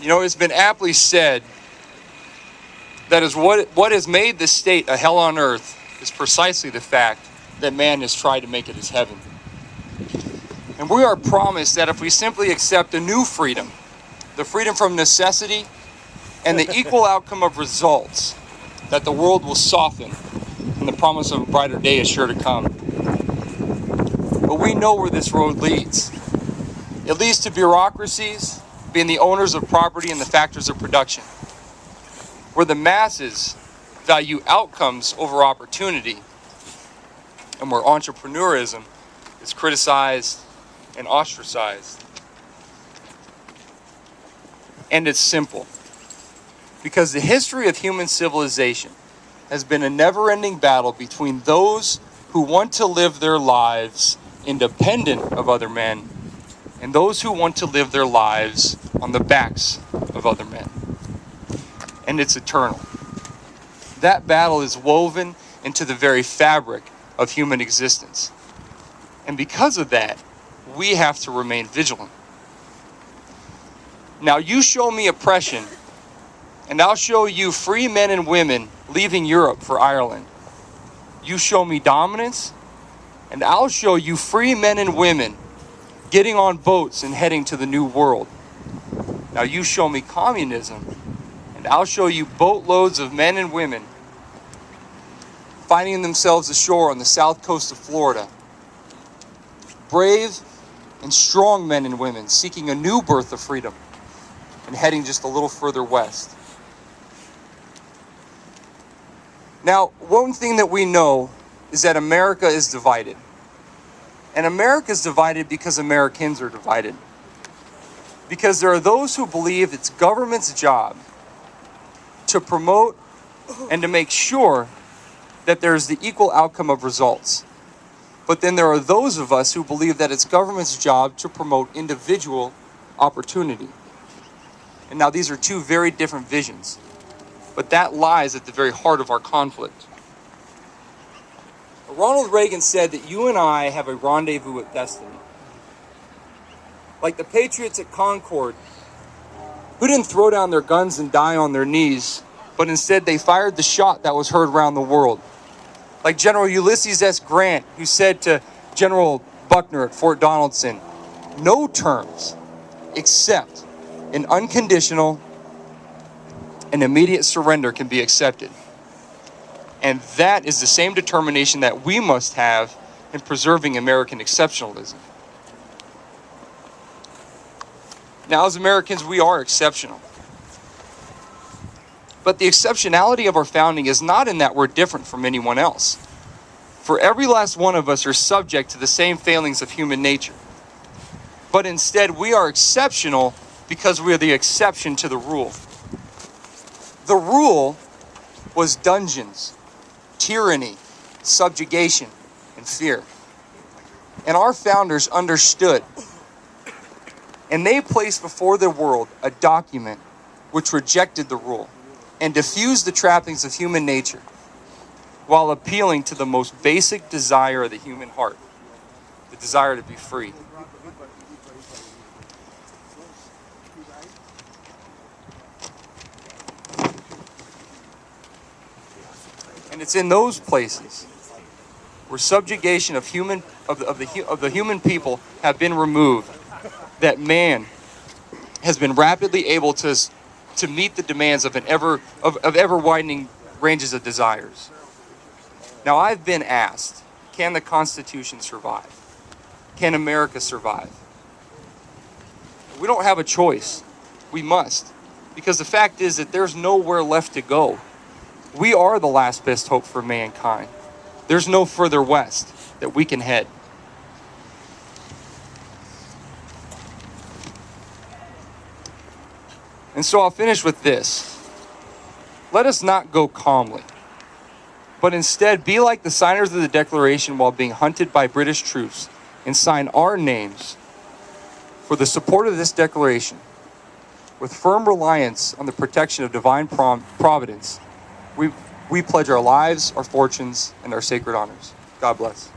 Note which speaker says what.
Speaker 1: You know, it's been aptly said that is what has made this state a hell on earth is precisely the fact that man has tried to make it his heaven. And we are promised that if we simply accept a new freedom, the freedom from necessity and the equal outcome of results, that the world will soften and the promise of a brighter day is sure to come. But we know where this road leads. It leads to bureaucracies being the owners of property and the factors of production, where the masses value outcomes over opportunity, and where entrepreneurism is criticized and ostracized. And it's simple, because the history of human civilization has been a never-ending battle between those who want to live their lives independent of other men and those who want to live their lives on the backs of other men. And it's eternal. That battle is woven into the very fabric of human existence. And because of that, we have to remain vigilant. Now, you show me oppression, and I'll show you free men and women leaving Europe for Ireland. You show me dominance, and I'll show you free men and women getting on boats and heading to the New World. Now, you show me communism, and I'll show you boatloads of men and women finding themselves ashore on the south coast of Florida. Brave and strong men and women seeking a new birth of freedom and heading just a little further west. Now, one thing that we know is that America is divided. And America is divided because Americans are divided. Because there are those who believe it's government's job to promote and to make sure that there's the equal outcome of results. But then there are those of us who believe that it's government's job to promote individual opportunity. And now these are two very different visions, but that lies at the very heart of our conflict. Ronald Reagan said that you and I have a rendezvous with destiny. Like the patriots at Concord, who didn't throw down their guns and die on their knees, but instead they fired the shot that was heard around the world. Like General Ulysses S. Grant, who said to General Buckner at Fort Donaldson, no terms except an unconditional and immediate surrender can be accepted. And that is the same determination that we must have in preserving American exceptionalism. Now, as Americans, we are exceptional. But the exceptionality of our founding is not in that we're different from anyone else. For every last one of us are subject to the same failings of human nature. But instead, we are exceptional because we are the exception to the rule. The rule was dungeons, tyranny, subjugation, and fear. And our founders understood, and they placed before the world a document which rejected the rule and diffused the trappings of human nature while appealing to the most basic desire of the human heart, the desire to be free. And it's in those places where subjugation of the human people have been removed that man has been rapidly able to meet the demands of ever widening ranges of desires. Now, I've been asked, can the Constitution survive? Can America survive? We don't have a choice. We must. Because the fact is that there's nowhere left to go. We are the last best hope for mankind. There's no further west that we can head. And so I'll finish with this. Let us not go calmly, but instead be like the signers of the Declaration while being hunted by British troops and sign our names for the support of this declaration. With firm reliance on the protection of divine providence, we pledge our lives, our fortunes, and our sacred honors. God bless.